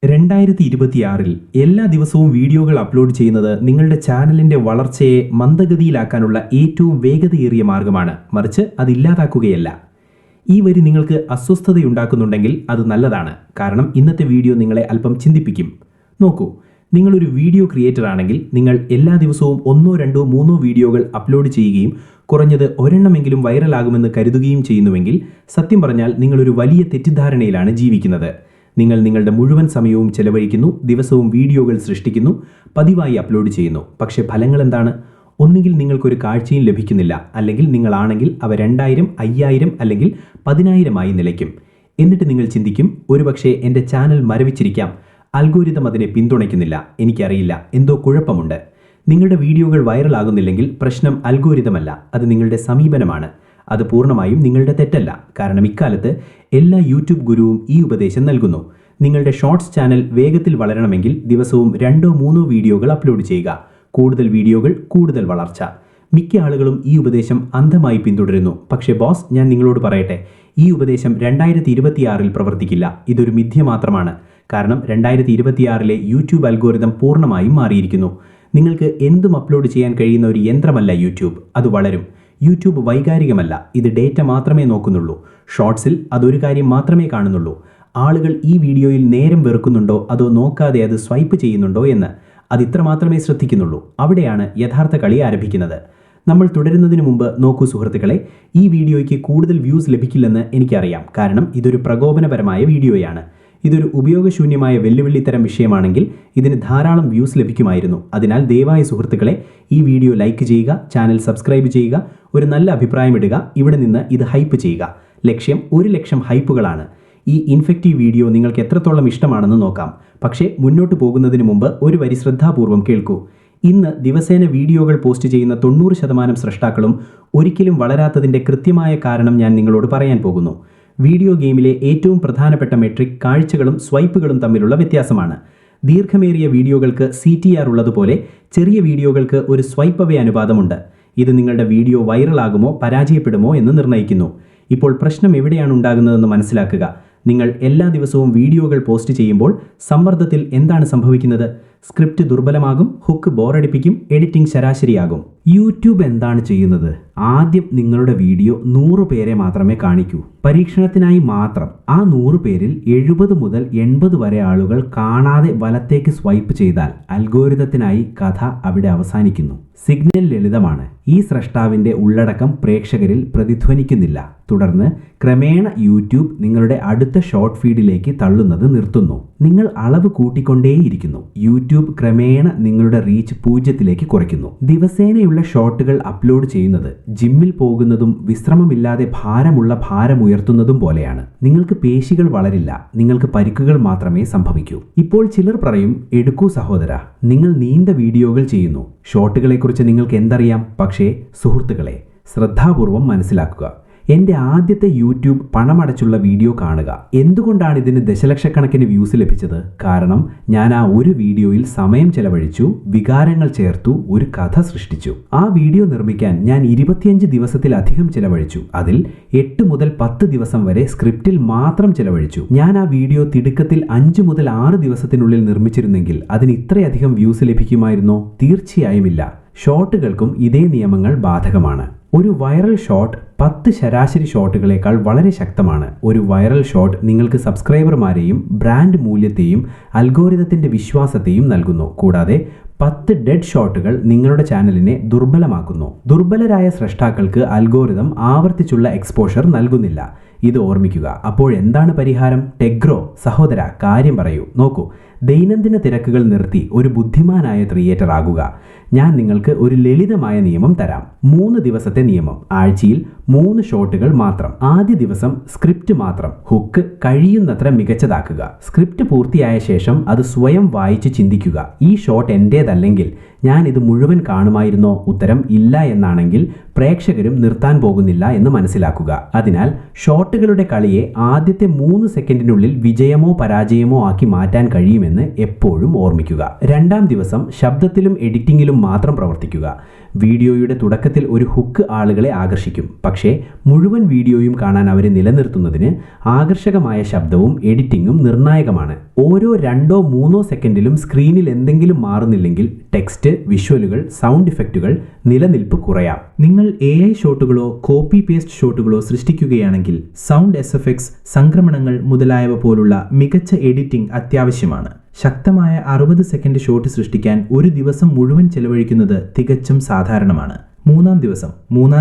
2026 എല്ലാ ദിവസവും വീഡിയോകൾ അപ്ലോഡ് ചെയ്യുന്നത് നിങ്ങളുടെ ചാനലിന്റെ വളർച്ചയെ മന്ദഗതിയിലാക്കാനുള്ള ഏറ്റവും വേഗതയേറിയ മാർഗമാണ്, മറിച്ച് അതില്ലാതാക്കുകയല്ല. ഈ വരി നിങ്ങൾക്ക് അസ്വസ്ഥതയുണ്ടാക്കുന്നുണ്ടെങ്കിൽ അത് നല്ലതാണ്, കാരണം ഇന്നത്തെ വീഡിയോ നിങ്ങളെ അല്പം ചിന്തിപ്പിക്കും. നോക്കൂ, നിങ്ങളൊരു വീഡിയോ ക്രിയേറ്റർ ആണെങ്കിൽ നിങ്ങൾ എല്ലാ ദിവസവും 1, 2, 3 വീഡിയോകൾ അപ്ലോഡ് ചെയ്യുകയും കുറഞ്ഞത് ഒരെണ്ണമെങ്കിലും വൈറലാകുമെന്ന് കരുതുകയും ചെയ്യുന്നുവെങ്കിൽ സത്യം പറഞ്ഞാൽ നിങ്ങളൊരു വലിയ തെറ്റിദ്ധാരണയിലാണ് ജീവിക്കുന്നത്. നിങ്ങൾ നിങ്ങളുടെ മുഴുവൻ സമയവും ചെലവഴിക്കുന്നു, ദിവസവും വീഡിയോകൾ സൃഷ്ടിക്കുന്നു, പതിവായി അപ്ലോഡ് ചെയ്യുന്നു. പക്ഷേ ഫലങ്ങൾ എന്താണ്? ഒന്നുകിൽ നിങ്ങൾക്കൊരു കാഴ്ചയും ലഭിക്കുന്നില്ല, അല്ലെങ്കിൽ നിങ്ങളാണെങ്കിൽ അവ 2000, 5000 അല്ലെങ്കിൽ 10000 ആയി നിലയ്ക്കും. എന്നിട്ട് നിങ്ങൾ ചിന്തിക്കും, ഒരുപക്ഷെ എൻ്റെ ചാനൽ മരവിച്ചിരിക്കാം, അൽഗോരിതം അതിനെ പിന്തുണയ്ക്കുന്നില്ല, എനിക്കറിയില്ല, എന്തോ കുഴപ്പമുണ്ട്. നിങ്ങളുടെ വീഡിയോകൾ വൈറലാകുന്നില്ലെങ്കിൽ പ്രശ്നം അൽഗോരിതമല്ല, അത് നിങ്ങളുടെ സമീപനമാണ്. അത് പൂർണ്ണമായും നിങ്ങളുടെ തെറ്റല്ല, കാരണം ഇക്കാലത്ത് എല്ലാ യൂട്യൂബ് ഗുരുവും ഈ ഉപദേശം നൽകുന്നു. നിങ്ങളുടെ ഷോർട്സ് ചാനൽ വേഗത്തിൽ വളരണമെങ്കിൽ ദിവസവും 2, 3 വീഡിയോകൾ അപ്ലോഡ് ചെയ്യുക. കൂടുതൽ വീഡിയോകൾ, കൂടുതൽ വളർച്ച. മിക്ക ആളുകളും ഈ ഉപദേശം അന്ധമായി പിന്തുടരുന്നു. പക്ഷേ ബോസ്, ഞാൻ നിങ്ങളോട് പറയട്ടെ, ഈ ഉപദേശം 2026 പ്രവർത്തിക്കില്ല. ഇതൊരു മിഥ്യ മാത്രമാണ്. കാരണം 2026 യൂട്യൂബ് അൽഗോരിതം പൂർണ്ണമായും മാറിയിരിക്കുന്നു. നിങ്ങൾക്ക് എന്തും അപ്ലോഡ് ചെയ്യാൻ കഴിയുന്ന ഒരു യന്ത്രമല്ല യൂട്യൂബ്. അത് വളരും. യൂട്യൂബ് വൈകാരികമല്ല, ഇത് ഡേറ്റ മാത്രമേ നോക്കുന്നുള്ളൂ. ഷോർട്സിൽ അതൊരു കാര്യം മാത്രമേ കാണുന്നുള്ളൂ: ആളുകൾ ഈ വീഡിയോയിൽ നേരം വെറുക്കുന്നുണ്ടോ അതോ നോക്കാതെ അത് സ്വൈപ്പ് ചെയ്യുന്നുണ്ടോ എന്ന്. അതിത്ര മാത്രമേ ശ്രദ്ധിക്കുന്നുള്ളൂ. അവിടെയാണ് യഥാർത്ഥ കളി ആരംഭിക്കുന്നത്. നമ്മൾ തുടരുന്നതിന് മുമ്പ് നോക്കൂ സുഹൃത്തുക്കളെ, ഈ വീഡിയോയ്ക്ക് കൂടുതൽ വ്യൂസ് ലഭിക്കില്ലെന്ന് എനിക്കറിയാം, കാരണം ഇതൊരു പ്രകോപനപരമായ വീഡിയോയാണ്. ഇതൊരു ഉപയോഗശൂന്യമായ വെല്ലുവിളിത്തരം വിഷയമാണെങ്കിൽ ഇതിന് ധാരാളം വ്യൂസ് ലഭിക്കുമായിരുന്നു. അതിനാൽ ദയവായ സുഹൃത്തുക്കളെ, ഈ വീഡിയോ ലൈക്ക് ചെയ്യുക, ചാനൽ സബ്സ്ക്രൈബ് ചെയ്യുക, ഒരു നല്ല അഭിപ്രായം ഇടുക. ഇവിടെ നിന്ന് ഇത് ഹൈപ്പ് ചെയ്യുക. ലക്ഷ്യം 1,00,000 ഹൈപ്പുകളാണ്. ഈ ഇൻഫെക്റ്റീവ് വീഡിയോ നിങ്ങൾക്ക് എത്രത്തോളം ഇഷ്ടമാണെന്ന് നോക്കാം. പക്ഷേ മുന്നോട്ട് പോകുന്നതിന് മുമ്പ് ഒരു വരി ശ്രദ്ധാപൂർവം കേൾക്കൂ. ഇന്ന് ദിവസേന വീഡിയോകൾ പോസ്റ്റ് ചെയ്യുന്ന 90% സ്രഷ്ടാക്കളും ഒരിക്കലും വളരാത്തതിൻ്റെ കൃത്യമായ കാരണം ഞാൻ നിങ്ങളോട് പറയാൻ പോകുന്നു. വീഡിയോ ഗെയിമിലെ ഏറ്റവും പ്രധാനപ്പെട്ട മെട്രിക് കാഴ്ചകളും സ്വൈപ്പുകളും തമ്മിലുള്ള വ്യത്യാസമാണ്. ദീർഘമേറിയ വീഡിയോകൾക്ക് CTR ഉള്ളതുപോലെ ചെറിയ വീഡിയോകൾക്ക് ഒരു സ്വൈപ്പ് അവേ അനുപാതമുണ്ട്. ഇത് നിങ്ങളുടെ വീഡിയോ വൈറലാകുമോ പരാജയപ്പെടുമോ എന്ന് നിർണ്ണയിക്കുന്നു. ഇപ്പോൾ പ്രശ്നം എവിടെയാണ് ഉണ്ടാകുന്നതെന്ന് മനസ്സിലാക്കുക. നിങ്ങൾ എല്ലാ ദിവസവും വീഡിയോകൾ പോസ്റ്റ് ചെയ്യുമ്പോൾ സമ്മർദ്ദത്തിൽ എന്താണ് സംഭവിക്കുന്നത്? സ്ക്രിപ്റ്റ് ദുർബലമാകും, ഹുക്ക് ബോറടിപ്പിക്കും, എഡിറ്റിംഗ് ശരാശരിയാകും. യൂട്യൂബ് എന്താണ് ചെയ്യുന്നത്? ആദ്യം നിങ്ങളുടെ വീഡിയോ 100 പേരെ മാത്രമേ കാണിക്കൂ. പരീക്ഷണത്തിനായി മാത്രം. ആ 100 പേരിൽ 70 മുതൽ 80 വരെ ആളുകൾ കാണാതെ വലത്തേക്ക് സ്വൈപ്പ് ചെയ്താൽ അൽഗോരിതത്തിനായി കഥ അവിടെ അവസാനിക്കുന്നു. സിഗ്നൽ ലളിതമാണ്. ഈ സ്രഷ്ടാവിൻ്റെ ഉള്ളടക്കം പ്രേക്ഷകരിൽ പ്രതിധ്വനിക്കുന്നില്ല. തുടർന്ന് ക്രമേണ യൂട്യൂബ് നിങ്ങളുടെ അടുത്ത ഷോർട്ട് ഫീഡിലേക്ക് തള്ളുന്നത് നിർത്തുന്നു. നിങ്ങൾ അളവ് കൂട്ടിക്കൊണ്ടേയിരിക്കുന്നു. യൂട്യൂബ് ക്രമേണ നിങ്ങളുടെ റീച്ച് 0ലേക്ക് കുറയ്ക്കുന്നു. ദിവസേനയുള്ള ഷോർട്ടുകൾ അപ്ലോഡ് ചെയ്യുന്നത് ജിമ്മിൽ പോകുന്നതും വിശ്രമമില്ലാതെ ഭാരം ഉയർത്തുന്നതും പോലെയാണ്. നിങ്ങൾക്ക് പേശികൾ വളരില്ല, നിങ്ങൾക്ക് പരിക്കുകൾ മാത്രമേ സംഭവിക്കൂ. ഇപ്പോൾ ചിലർ പറയും, എടുക്കൂ സഹോദര, നിങ്ങൾ നീണ്ട വീഡിയോകൾ ചെയ്യുന്നു, ഷോർട്ടുകളെക്കുറിച്ച് നിങ്ങൾക്ക് എന്തറിയാം? പക്ഷേ സുഹൃത്തുക്കളെ, ശ്രദ്ധാപൂർവം മനസ്സിലാക്കുക. എൻ്റെ ആദ്യത്തെ യൂട്യൂബ് പണമടച്ചുള്ള വീഡിയോ കാണുക. എന്തുകൊണ്ടാണ് ഇതിന് ദശലക്ഷക്കണക്കിന് വ്യൂസ് ലഭിച്ചത്? കാരണം ഞാൻ ആ ഒരു വീഡിയോയിൽ സമയം ചെലവഴിച്ചു, വികാരങ്ങൾ ചേർത്തു, ഒരു കഥ സൃഷ്ടിച്ചു. ആ വീഡിയോ നിർമ്മിക്കാൻ ഞാൻ 25 ദിവസത്തിലധികം ചെലവഴിച്ചു. അതിൽ 8 മുതൽ 10 ദിവസം വരെ സ്ക്രിപ്റ്റിൽ മാത്രം ചെലവഴിച്ചു. ഞാൻ ആ വീഡിയോ തിടുക്കത്തിൽ 5 മുതൽ 6 ദിവസത്തിനുള്ളിൽ നിർമ്മിച്ചിരുന്നെങ്കിൽ അതിന് ഇത്രയധികം വ്യൂസ് ലഭിക്കുമായിരുന്നോ? തീർച്ചയായും ഇല്ല. ഷോർട്ടുകൾക്കും ഇതേ നിയമങ്ങൾ ബാധകമാണ്. ഒരു വൈറൽ ഷോട്ട് 10 ശരാശരി ഷോട്ടുകളേക്കാൾ വളരെ ശക്തമാണ്. ഒരു വൈറൽ ഷോട്ട് നിങ്ങൾക്ക് സബ്സ്ക്രൈബർമാരെയും ബ്രാൻഡ് മൂല്യത്തെയും അൽഗോരിതത്തിൻ്റെ വിശ്വാസത്തെയും നൽകുന്നു. കൂടാതെ 10 ഡെഡ് ഷോട്ടുകൾ നിങ്ങളുടെ ചാനലിനെ ദുർബലമാക്കുന്നു. ദുർബലരായ സ്രഷ്ടാക്കൾക്ക് അൽഗോരിതം ആവർത്തിച്ചുള്ള എക്സ്പോഷർ നൽകുന്നില്ല. ഇത് ഓർമ്മിക്കുക. അപ്പോഴെന്താണ് പരിഹാരം? ടെഗ്രോ സഹോദര, കാര്യം പറയൂ. നോക്കൂ, ദൈനംദിന തിരക്കുകൾ നിർത്തി ഒരു ബുദ്ധിമാനായ ക്രിയേറ്റർ ആകുക. ഞാൻ നിങ്ങൾക്ക് ഒരു ലളിതമായ നിയമം തരാം. 3 ദിവസത്തെ നിയമം. ആഴ്ചയിൽ 3 ഷോട്ടുകൾ മാത്രം. ആദ്യ ദിവസം സ്ക്രിപ്റ്റ് മാത്രം. ഹുക്ക് കഴിയുന്നത്ര മികച്ചതാക്കുക. സ്ക്രിപ്റ്റ് പൂർത്തിയായ ശേഷം അത് സ്വയം വായിച്ച് ചിന്തിക്കുക, ഈ ഷോട്ട് എൻ്റേതല്ലെങ്കിൽ ഞാൻ ഇത് മുഴുവൻ കാണുമായിരുന്നോ? ഉത്തരം ഇല്ല എന്നാണെങ്കിൽ പ്രേക്ഷകരും നിർത്താൻ പോകുന്നില്ല എന്ന് മനസ്സിലാക്കുക. അതിനാൽ ഷോട്ടുകളുടെ കളിയെ ആദ്യത്തെ 3 സെക്കൻഡിനുള്ളിൽ വിജയമോ പരാജയമോ ആക്കി മാറ്റാൻ കഴിയുമെന്ന് എപ്പോഴും ഓർമ്മിക്കുക. 2ാം ദിവസം ശബ്ദത്തിലും എഡിറ്റിംഗിലും മാത്രം പ്രവർത്തിക്കുക. വീഡിയോയുടെ തുടക്കത്തിൽ ഒരു ഹുക്ക് ആളുകളെ ആകർഷിക്കും, പക്ഷേ മുഴുവൻ വീഡിയോയും കാണാൻ അവരെ നിലനിർത്തുന്നതിന് ആകർഷകമായ ശബ്ദവും എഡിറ്റിംഗും നിർണായകമാണ്. ഓരോ 2-3 സെക്കൻഡിലും സ്ക്രീനിൽ എന്തെങ്കിലും മാറുന്നില്ലെങ്കിൽ ടെക്സ്റ്റ്, വിഷ്വലുകൾ, സൗണ്ട് ഇഫക്റ്റുകൾ നിലനിൽപ്പ് കുറയാം. നിങ്ങൾ AI ഷോട്ടുകളോ കോപ്പി പേസ്റ്റ് ഷോട്ടുകളോ സൃഷ്ടിക്കുകയാണെങ്കിൽ സൗണ്ട് SFX, സംക്രമണങ്ങൾ മുതലായവ പോലുള്ള മികച്ച എഡിറ്റിംഗ് അത്യാവശ്യമാണ്. ശക്തമായ 60 സെക്കൻഡ് ഷോട്ട് സൃഷ്ടിക്കാൻ ഒരു ദിവസം മുഴുവൻ ചെലവഴിക്കുന്നത് തികച്ചും സാധാരണമാണ്. മൂന്നാം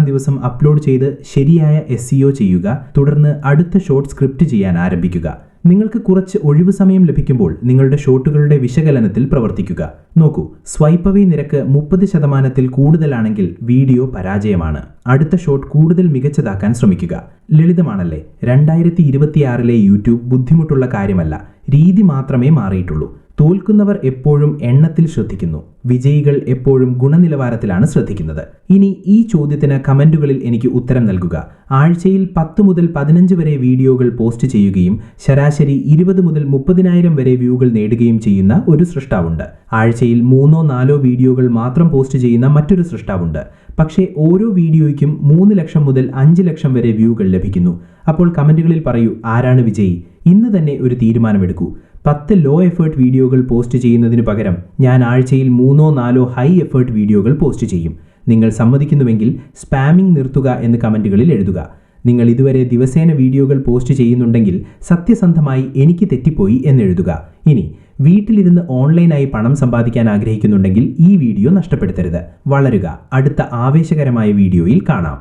ദിവസം അപ്ലോഡ് ചെയ്ത് ശരിയായ SEO ചെയ്യുക, തുടർന്ന് അടുത്ത ഷോട്ട് സ്ക്രിപ്റ്റ് ചെയ്യാൻ ആരംഭിക്കുക. നിങ്ങൾക്ക് കുറച്ച് ഒഴിവു സമയം ലഭിക്കുമ്പോൾ നിങ്ങളുടെ ഷോട്ടുകളുടെ വിശകലനത്തിൽ പ്രവർത്തിക്കുക. നോക്കൂ, സ്വൈപ്പ് അവേ നിരക്ക് 30% കൂടുതലാണെങ്കിൽ വീഡിയോ പരാജയമാണ്. അടുത്ത ഷോട്ട് കൂടുതൽ മികച്ചതാക്കാൻ ശ്രമിക്കുക. ലളിതമാണല്ലേ? 2026 യൂട്യൂബ് ബുദ്ധിമുട്ടുള്ള കാര്യമല്ല, രീതി മാത്രമേ മാറിയിട്ടുള്ളൂ. തോൽക്കുന്നവർ എപ്പോഴും എണ്ണത്തിൽ ശ്രദ്ധിക്കുന്നു, വിജയികൾ എപ്പോഴും ഗുണനിലവാരത്തിലാണ് ശ്രദ്ധിക്കുന്നത്. ഇനി ഈ ചോദ്യത്തിന് കമന്റുകളിൽ എനിക്ക് ഉത്തരം നൽകുക. ആഴ്ചയിൽ 10 മുതൽ 15 വരെ വീഡിയോകൾ പോസ്റ്റ് ചെയ്യുകയും ശരാശരി 20 മുതൽ 30,000 വരെ വ്യൂകൾ നേടുകയും ചെയ്യുന്ന ഒരു സൃഷ്ടാവുണ്ട്. ആഴ്ചയിൽ 3-4 വീഡിയോകൾ മാത്രം പോസ്റ്റ് ചെയ്യുന്ന മറ്റൊരു സൃഷ്ടാവുണ്ട്. പക്ഷേ ഓരോ വീഡിയോയ്ക്കും 3 ലക്ഷം മുതൽ 5 ലക്ഷം വരെ വ്യൂകൾ ലഭിക്കുന്നു. അപ്പോൾ കമന്റുകളിൽ പറയൂ, ആരാണ് വിജയി? ഇന്ന് തന്നെ ഒരു തീരുമാനമെടുക്കൂ. 10 ലോ എഫേർട്ട് വീഡിയോകൾ പോസ്റ്റ് ചെയ്യുന്നതിന് പകരം ഞാൻ ആഴ്ചയിൽ 3-4 ഹൈ എഫേർട്ട് വീഡിയോകൾ പോസ്റ്റ് ചെയ്യും. നിങ്ങൾ സമ്മതിക്കുന്നുവെങ്കിൽ സ്പാമിംഗ് നിർത്തുക എന്ന് കമന്റുകളിൽ എഴുതുക. നിങ്ങൾ ഇതുവരെ ദിവസേന വീഡിയോകൾ പോസ്റ്റ് ചെയ്യുന്നുണ്ടെങ്കിൽ സത്യസന്ധമായി എനിക്ക് തെറ്റിപ്പോയി എന്നെഴുതുക. ഇനി വീട്ടിലിരുന്ന് ഓൺലൈനായി പണം സമ്പാദിക്കാൻ ആഗ്രഹിക്കുന്നുണ്ടെങ്കിൽ ഈ വീഡിയോ നഷ്ടപ്പെടുത്തരുത്. വളരുക. അടുത്ത ആവേശകരമായ വീഡിയോയിൽ കാണാം.